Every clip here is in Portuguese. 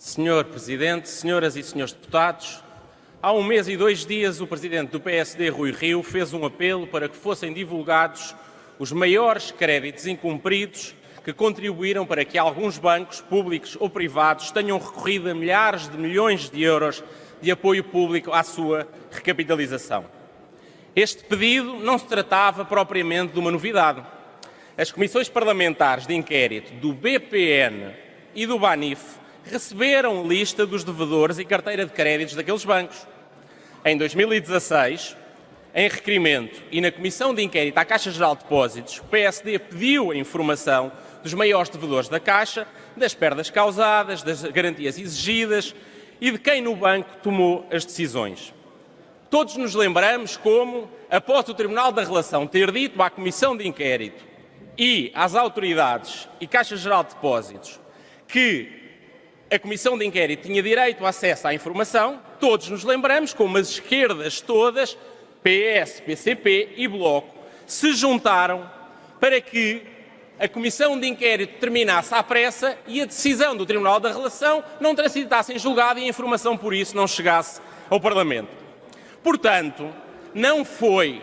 Senhor Presidente, senhoras e senhores deputados, há 1 mês e 2 dias o Presidente do PSD, Rui Rio, fez um apelo para que fossem divulgados os maiores créditos incumpridos que contribuíram para que alguns bancos, públicos ou privados, tenham recorrido a milhares de milhões de euros de apoio público à sua recapitalização. Este pedido não se tratava propriamente de uma novidade. As comissões parlamentares de inquérito do BPN e do BANIF receberam lista dos devedores e carteira de créditos daqueles bancos. Em 2016, em requerimento e na Comissão de Inquérito à Caixa Geral de Depósitos, o PSD pediu a informação dos maiores devedores da Caixa, das perdas causadas, das garantias exigidas e de quem no banco tomou as decisões. Todos nos lembramos como, após o Tribunal da Relação ter dito à Comissão de Inquérito e às autoridades e Caixa Geral de Depósitos que a Comissão de Inquérito tinha direito a acesso à informação, todos nos lembramos como as esquerdas todas, PS, PCP e Bloco, se juntaram para que a Comissão de Inquérito terminasse à pressa e a decisão do Tribunal da Relação não transitasse em julgado e a informação, por isso, não chegasse ao Parlamento. Portanto, não foi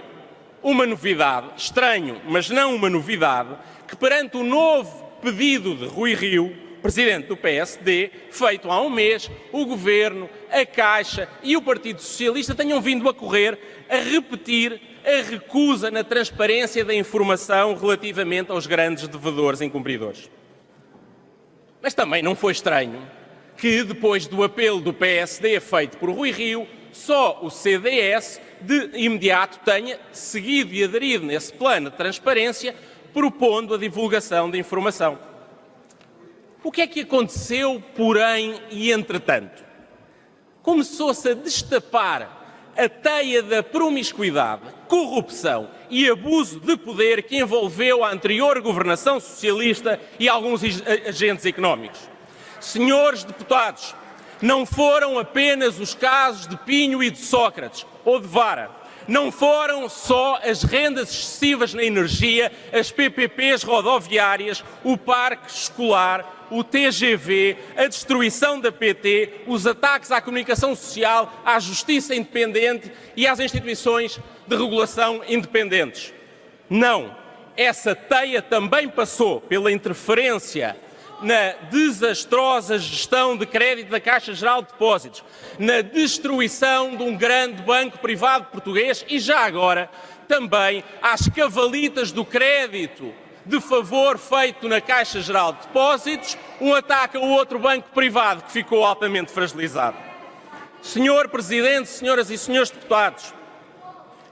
uma novidade, estranho, mas não uma novidade, que perante o novo pedido de Rui Rio, Presidente do PSD, feito há 1 mês, o Governo, a Caixa e o Partido Socialista tenham vindo a correr a repetir a recusa na transparência da informação relativamente aos grandes devedores incumpridores. Mas também não foi estranho que, depois do apelo do PSD feito por Rui Rio, só o CDS de imediato tenha seguido e aderido nesse plano de transparência, propondo a divulgação da informação. O que é que aconteceu, porém, e entretanto? Começou-se a destapar a teia da promiscuidade, corrupção e abuso de poder que envolveu a anterior governação socialista e alguns agentes económicos. Senhores deputados, não foram apenas os casos de Pinho e de Sócrates, ou de Vara. Não foram só as rendas excessivas na energia, as PPPs rodoviárias, o parque escolar, o TGV, a destruição da PT, os ataques à comunicação social, à justiça independente e às instituições de regulação independentes. Não, essa teia também passou pela interferência na desastrosa gestão de crédito da Caixa Geral de Depósitos, na destruição de um grande banco privado português e, já agora, também às cavalitas do crédito de favor feito na Caixa Geral de Depósitos, um ataque a outro banco privado que ficou altamente fragilizado. Senhor Presidente, senhoras e senhores deputados,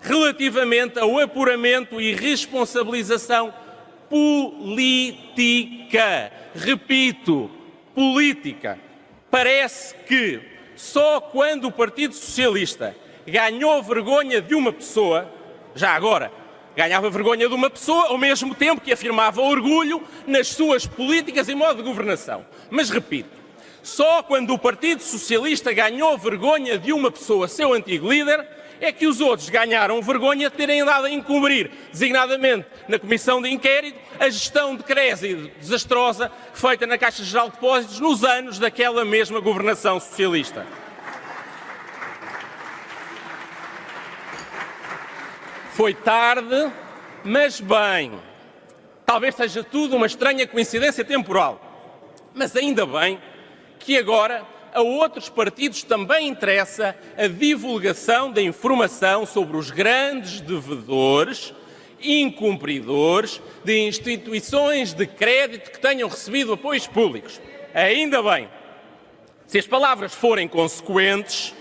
relativamente ao apuramento e responsabilização política, repito, política, parece que só quando o Partido Socialista ganhou vergonha de uma pessoa, já agora, ganhava vergonha de uma pessoa ao mesmo tempo que afirmava orgulho nas suas políticas e modo de governação. Mas repito, só quando o Partido Socialista ganhou vergonha de uma pessoa, seu antigo líder, é que os outros ganharam vergonha de terem andado a encobrir, designadamente na Comissão de Inquérito, a gestão de crédito desastrosa feita na Caixa Geral de Depósitos nos anos daquela mesma governação socialista. Foi tarde, mas bem. Talvez seja tudo uma estranha coincidência temporal, mas ainda bem que agora a outros partidos também interessa a divulgação da informação sobre os grandes devedores e incumpridores de instituições de crédito que tenham recebido apoios públicos. Ainda bem. Se as palavras forem consequentes,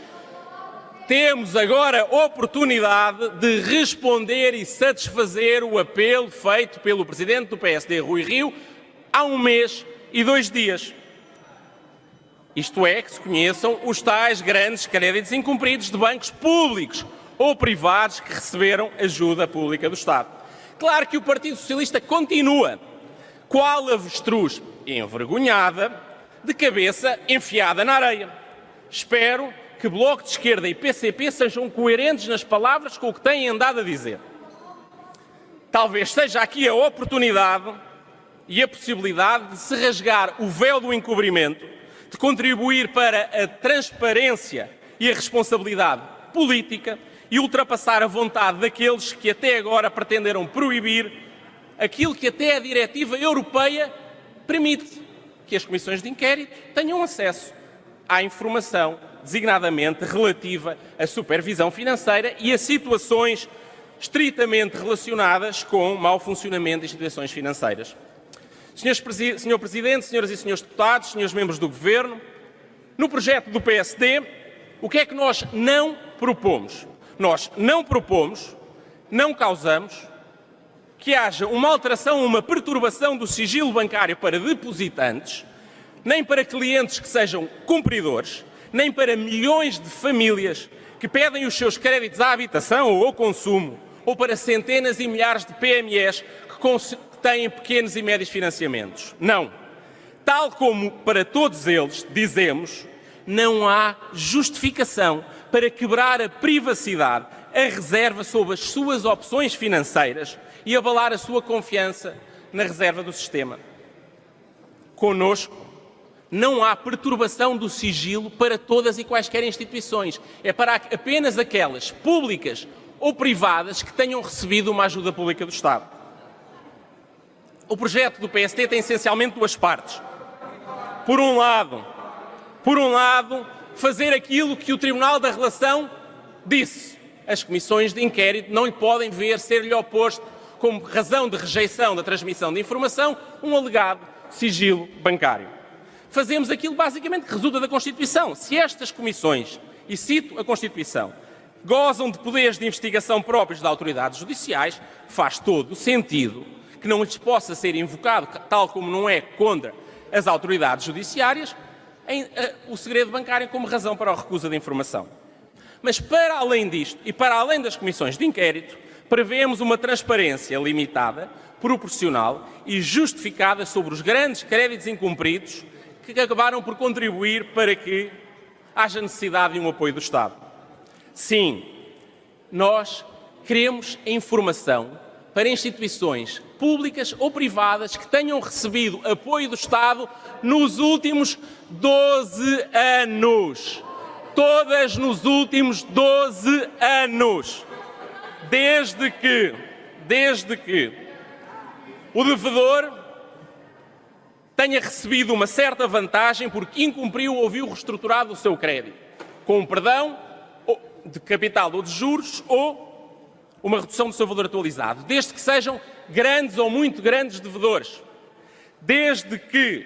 temos agora a oportunidade de responder e satisfazer o apelo feito pelo Presidente do PSD, Rui Rio, há 1 mês e 2 dias. Isto é, que se conheçam os tais grandes créditos incumpridos de bancos públicos ou privados que receberam ajuda pública do Estado. Claro que o Partido Socialista continua, qual avestruz envergonhada, de cabeça enfiada na areia. Espero que Bloco de Esquerda e PCP sejam coerentes nas palavras com o que têm andado a dizer. Talvez seja aqui a oportunidade e a possibilidade de se rasgar o véu do encobrimento, de contribuir para a transparência e a responsabilidade política e ultrapassar a vontade daqueles que até agora pretenderam proibir aquilo que até a diretiva europeia permite, que as comissões de inquérito tenham acesso à informação designadamente relativa à supervisão financeira e a situações estritamente relacionadas com o mau funcionamento de instituições financeiras. Senhor Presidente, senhoras e senhores deputados, senhores membros do Governo, no projeto do PSD, o que é que nós não propomos? Nós não propomos, não causamos, que haja uma alteração, uma perturbação do sigilo bancário para depositantes, nem para clientes que sejam cumpridores, nem para milhões de famílias que pedem os seus créditos à habitação ou ao consumo, ou para centenas e milhares de PMEs que têm pequenos e médios financiamentos. Não. Tal como para todos eles dizemos, não há justificação para quebrar a privacidade, a reserva sobre as suas opções financeiras e abalar a sua confiança na reserva do sistema. Connosco, não há perturbação do sigilo para todas e quaisquer instituições. É para apenas aquelas públicas ou privadas que tenham recebido uma ajuda pública do Estado. O projeto do PSD tem essencialmente duas partes. Por um lado, fazer aquilo que o Tribunal da Relação disse. As comissões de inquérito não lhe podem ver ser-lhe oposto, como razão de rejeição da transmissão de informação, um alegado sigilo bancário. Fazemos aquilo basicamente que resulta da Constituição. Se estas comissões, e cito a Constituição, gozam de poderes de investigação próprios das autoridades judiciais, faz todo o sentido que não lhes possa ser invocado, tal como não é contra as autoridades judiciárias, o segredo bancário como razão para a recusa de informação. Mas para além disto e para além das comissões de inquérito, prevemos uma transparência limitada, proporcional e justificada sobre os grandes créditos incumpridos que acabaram por contribuir para que haja necessidade de um apoio do Estado. Sim, nós queremos informação para instituições públicas ou privadas que tenham recebido apoio do Estado nos últimos 12 anos. Todas nos últimos 12 anos. Desde que o devedor tenha recebido uma certa vantagem porque incumpriu ou viu reestruturado o seu crédito, com um perdão de capital ou de juros ou uma redução do seu valor atualizado, desde que sejam grandes ou muito grandes devedores, desde que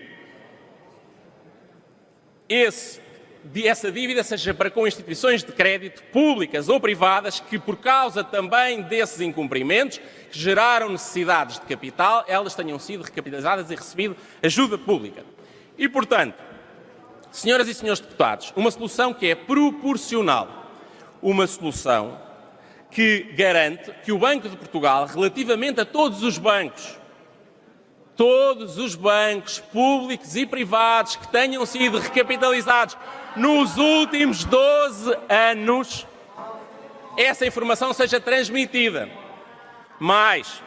essa dívida seja para com instituições de crédito públicas ou privadas que, por causa também desses incumprimentos, que geraram necessidades de capital, elas tenham sido recapitalizadas e recebido ajuda pública. E, portanto, senhoras e senhores deputados, uma solução que é proporcional, uma solução que garante que o Banco de Portugal, relativamente a todos os bancos públicos e privados que tenham sido recapitalizados nos últimos 12 anos, essa informação seja transmitida. Mas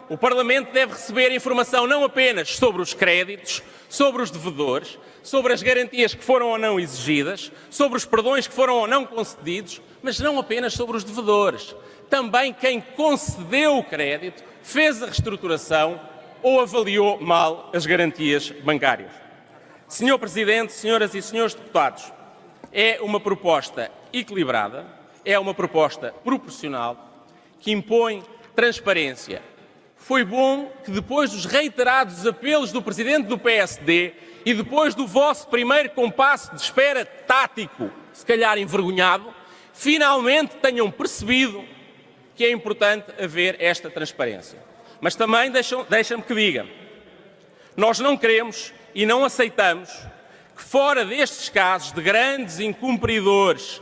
o Parlamento deve receber informação não apenas sobre os créditos, sobre os devedores, sobre as garantias que foram ou não exigidas, sobre os perdões que foram ou não concedidos, mas não apenas sobre os devedores. Também quem concedeu o crédito, fez a reestruturação ou avaliou mal as garantias bancárias. Senhor Presidente, senhoras e senhores deputados, é uma proposta equilibrada, é uma proposta proporcional, que impõe transparência. Foi bom que depois dos reiterados apelos do Presidente do PSD e depois do vosso primeiro compasso de espera tático, se calhar envergonhado, finalmente tenham percebido que é importante haver esta transparência. Mas também deixa-me que diga, nós não queremos e não aceitamos que fora destes casos de grandes incumpridores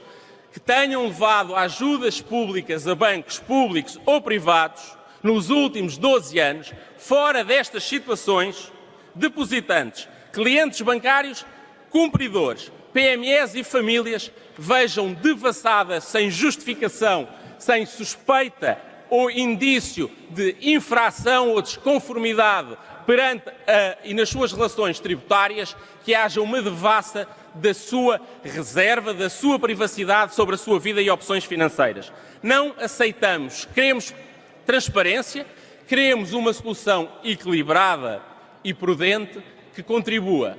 que tenham levado ajudas públicas a bancos públicos ou privados nos últimos 12 anos, fora destas situações, depositantes, clientes bancários, cumpridores, PMEs e famílias vejam devassadas sem justificação, sem suspeita ou indício de infração ou desconformidade perante e nas suas relações tributárias, que haja uma devassa da sua reserva, da sua privacidade sobre a sua vida e opções financeiras. Não aceitamos, queremos transparência, queremos uma solução equilibrada e prudente que contribua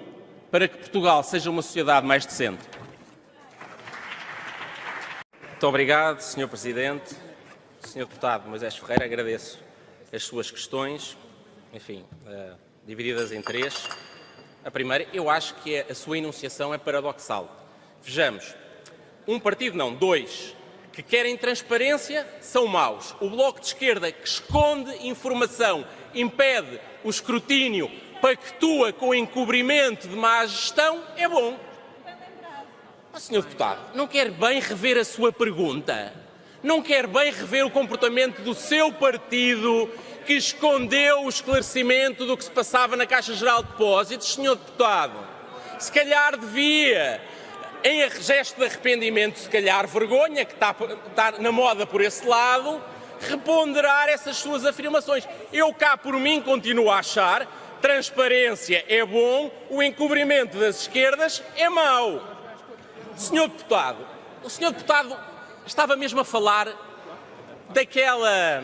para que Portugal seja uma sociedade mais decente. Muito obrigado, Sr. Presidente. Sr. Deputado Moisés Ferreira, agradeço as suas questões, enfim, divididas em três. A primeira, eu acho que a sua enunciação é paradoxal. Vejamos, um partido não, dois, que querem transparência são maus. O Bloco de Esquerda, que esconde informação, impede o escrutínio, pactua com o encobrimento de má gestão, é bom. Sr. Deputado, não quer bem rever a sua pergunta? Não quer bem rever o comportamento do seu partido, que escondeu o esclarecimento do que se passava na Caixa Geral de Depósitos, Sr. Deputado? Se calhar devia, em gesto de arrependimento, se calhar vergonha, que está na moda por esse lado, reponderar essas suas afirmações. Eu cá por mim continuo a achar, transparência é bom, o encobrimento das esquerdas é mau. Sr. Deputado, o Sr. Deputado estava mesmo a falar daquela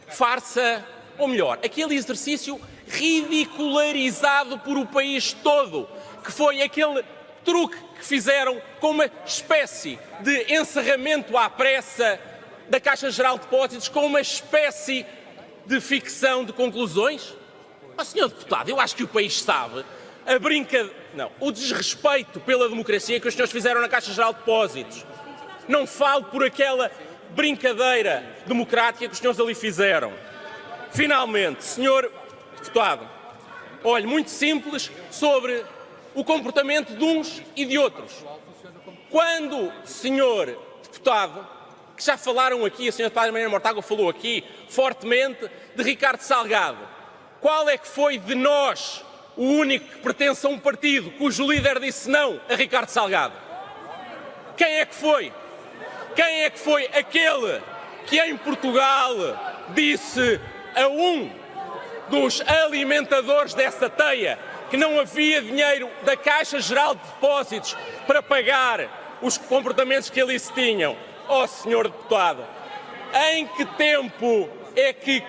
farsa, ou melhor, aquele exercício ridicularizado por o país todo, que foi aquele truque que fizeram com uma espécie de encerramento à pressa da Caixa Geral de Depósitos, com uma espécie de ficção de conclusões. Sr. Deputado, eu acho que o país sabe o desrespeito pela democracia que os senhores fizeram na Caixa Geral de Depósitos. Não falo por aquela brincadeira democrática que os senhores ali fizeram. Finalmente, Sr. Deputado, olhe, muito simples sobre o comportamento de uns e de outros. Quando, Sr. Deputado, que já falaram aqui, a Sra. Deputada Mariana Mortágua falou aqui fortemente de Ricardo Salgado, qual é que foi de nós o único que pertence a um partido cujo líder disse não a Ricardo Salgado? Quem é que foi? Quem é que foi aquele que em Portugal disse a um dos alimentadores dessa teia que não havia dinheiro da Caixa Geral de Depósitos para pagar os comportamentos que ali se tinham? Sr. Deputado, em que tempo é que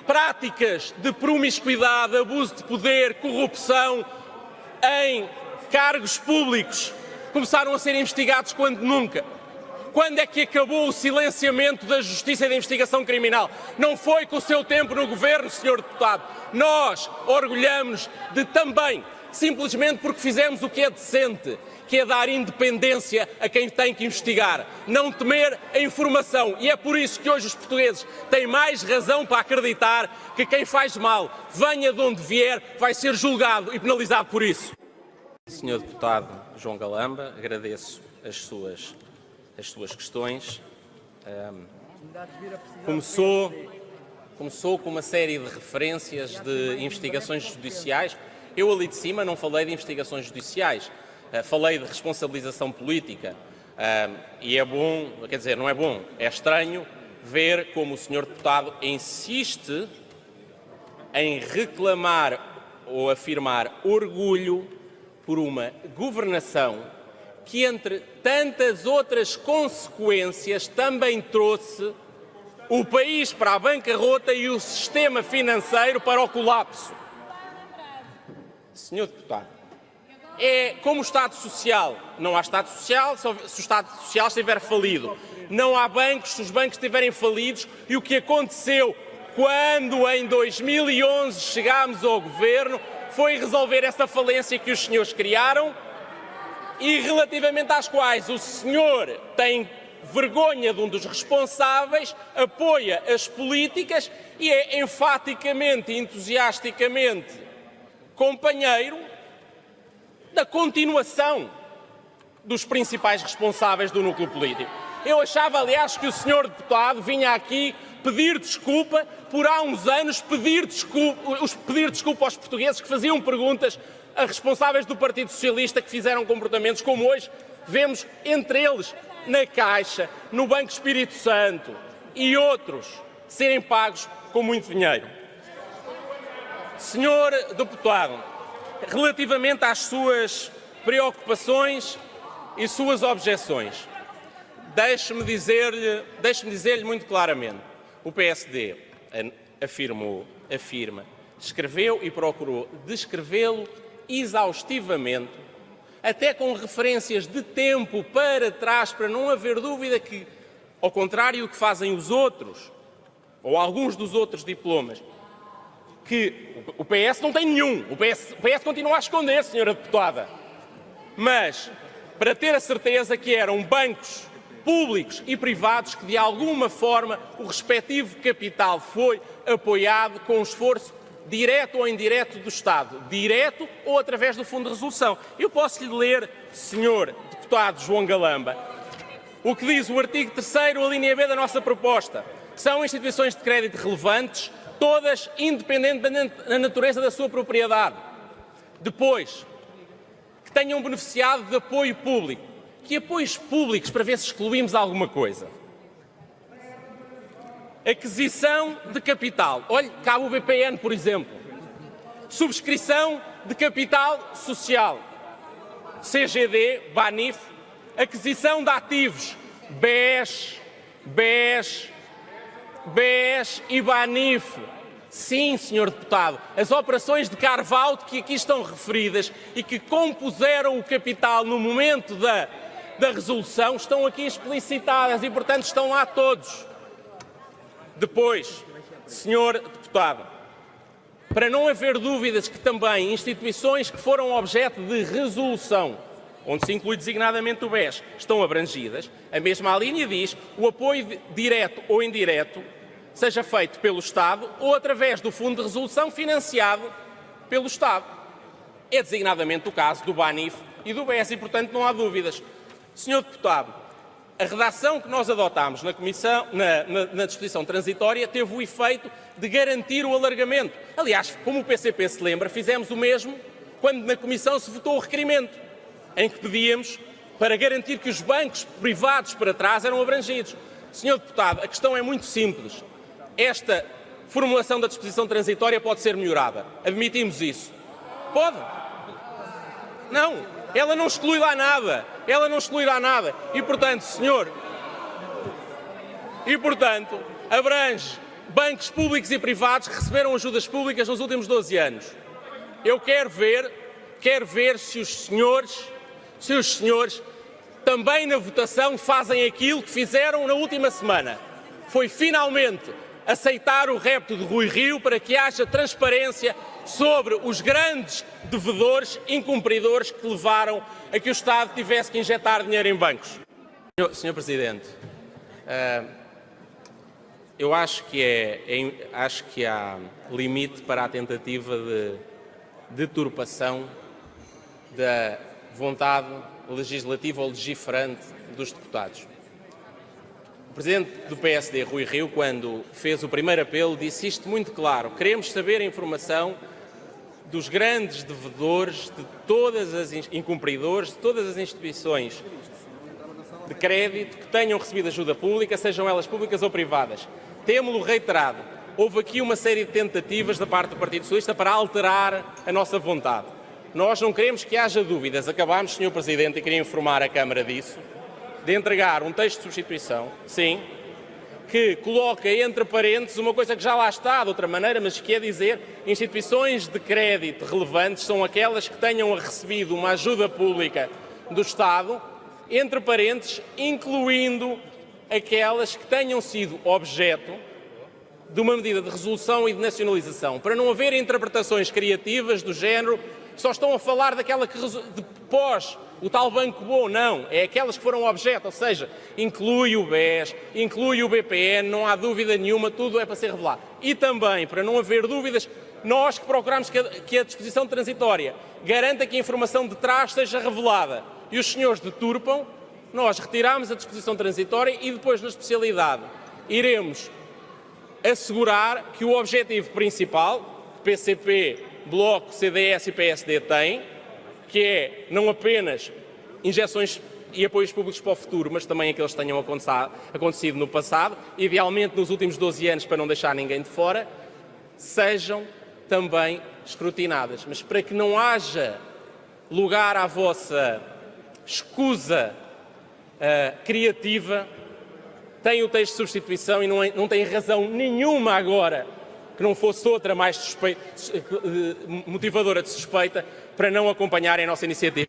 práticas de promiscuidade, abuso de poder, corrupção em cargos públicos começaram a ser investigados quando nunca? Quando é que acabou o silenciamento da Justiça e da investigação criminal? Não foi com o seu tempo no Governo, Sr. Deputado. Nós orgulhamos de também, simplesmente porque fizemos o que é decente, que é dar independência a quem tem que investigar, não temer a informação. E é por isso que hoje os portugueses têm mais razão para acreditar que quem faz mal, venha de onde vier, vai ser julgado e penalizado por isso. Sr. Deputado João Galamba, agradeço as suas questões. Começou com uma série de referências de investigações judiciais. Eu ali de cima não falei de investigações judiciais. Falei de responsabilização política e é bom, quer dizer, não é bom, é estranho ver como o Sr. Deputado insiste em reclamar ou afirmar orgulho por uma governação que, entre tantas outras consequências, também trouxe o país para a bancarrota e o sistema financeiro para o colapso. Sr. Deputado, é como o Estado Social. Não há Estado Social se o Estado Social estiver falido. Não há bancos se os bancos estiverem falidos. E o que aconteceu quando em 2011 chegámos ao Governo foi resolver essa falência que os senhores criaram e relativamente às quais o senhor tem vergonha de um dos responsáveis, apoia as políticas e é enfaticamente e entusiasticamente companheiro da continuação dos principais responsáveis do núcleo político. Eu achava, aliás, que o senhor deputado vinha aqui pedir desculpa por há uns anos pedir desculpa aos portugueses que faziam perguntas a responsáveis do Partido Socialista que fizeram comportamentos como hoje vemos entre eles na Caixa, no Banco Espírito Santo e outros serem pagos com muito dinheiro. Senhor deputado, relativamente às suas preocupações e suas objeções, deixe-me dizer-lhe muito claramente, o PSD afirma, escreveu e procurou descrevê-lo exaustivamente, até com referências de tempo para trás, para não haver dúvida que, ao contrário do que fazem os outros, ou alguns dos outros diplomas, que o PS não tem nenhum, o PS continua a esconder, senhora deputada, mas para ter a certeza que eram bancos públicos e privados que, de alguma forma, o respectivo capital foi apoiado com um esforço direto ou indireto do Estado, direto ou através do Fundo de Resolução. Eu posso-lhe ler, senhor deputado João Galamba, o que diz o artigo 3º, a linha B da nossa proposta. São instituições de crédito relevantes, todas independentemente da natureza da sua propriedade. Depois, que tenham beneficiado de apoio público. Que apoios públicos, para ver se excluímos alguma coisa? Aquisição de capital. Olhe, cabe o BPN, por exemplo. Subscrição de capital social. CGD, BANIF. Aquisição de ativos. BES e BANIF. Sim, senhor deputado, as operações de carve-out que aqui estão referidas e que compuseram o capital no momento da resolução estão aqui explicitadas e, portanto, estão lá todos. Depois, senhor deputado, para não haver dúvidas que também instituições que foram objeto de resolução, onde se inclui designadamente o BES, estão abrangidas, a mesma linha diz o apoio direto ou indireto seja feito pelo Estado ou através do Fundo de Resolução financiado pelo Estado. É designadamente o caso do BANIF e do BES e, portanto, não há dúvidas. Senhor deputado, a redação que nós adotámos na disposição transitória teve o efeito de garantir o alargamento. Aliás, como o PCP se lembra, fizemos o mesmo quando na Comissão se votou o requerimento, em que pedíamos para garantir que os bancos privados para trás eram abrangidos. Senhor deputado, a questão é muito simples. Esta formulação da disposição transitória pode ser melhorada. Admitimos isso. Pode. Não, ela não exclui lá nada. Ela não exclui lá nada. E, portanto, senhor, abrange bancos públicos e privados que receberam ajudas públicas nos últimos 12 anos. Eu quero ver se os senhores também na votação fazem aquilo que fizeram na última semana. Foi finalmente aceitar o repto de Rui Rio para que haja transparência sobre os grandes devedores incumpridores que levaram a que o Estado tivesse que injetar dinheiro em bancos. Senhor Presidente, eu acho que há limite para a tentativa de deturpação da vontade legislativa ou legiferante dos deputados. O Presidente do PSD, Rui Rio, quando fez o primeiro apelo, disse isto muito claro. Queremos saber a informação dos grandes devedores, de todas as incumpridores, de todas as instituições de crédito que tenham recebido ajuda pública, sejam elas públicas ou privadas. Temo-lo reiterado. Houve aqui uma série de tentativas da parte do Partido Socialista para alterar a nossa vontade. Nós não queremos que haja dúvidas. Acabámos, Sr. Presidente, e queria informar a Câmara disso, de entregar um texto de substituição, sim, que coloca entre parênteses uma coisa que já lá está de outra maneira, mas que é dizer instituições de crédito relevantes são aquelas que tenham recebido uma ajuda pública do Estado, entre parênteses, incluindo aquelas que tenham sido objeto de uma medida de resolução e de nacionalização, para não haver interpretações criativas do género só estão a falar daquela que pós o tal banco bom, não, é aquelas que foram objeto, ou seja, inclui o BES, inclui o BPN, não há dúvida nenhuma, tudo é para ser revelado. E também, para não haver dúvidas, nós que procuramos que a disposição transitória garanta que a informação de trás seja revelada e os senhores deturpam, nós retiramos a disposição transitória e depois, na especialidade, iremos assegurar que o objetivo principal, que PCP, Bloco, CDS e PSD têm, que é não apenas injeções e apoios públicos para o futuro, mas também aqueles que tenham acontecido no passado, idealmente nos últimos 12 anos, para não deixar ninguém de fora, sejam também escrutinadas. Mas para que não haja lugar à vossa escusa criativa, tem o texto de substituição e não tem razão nenhuma agora que não fosse outra mais motivadora de suspeita para não acompanharem a nossa iniciativa.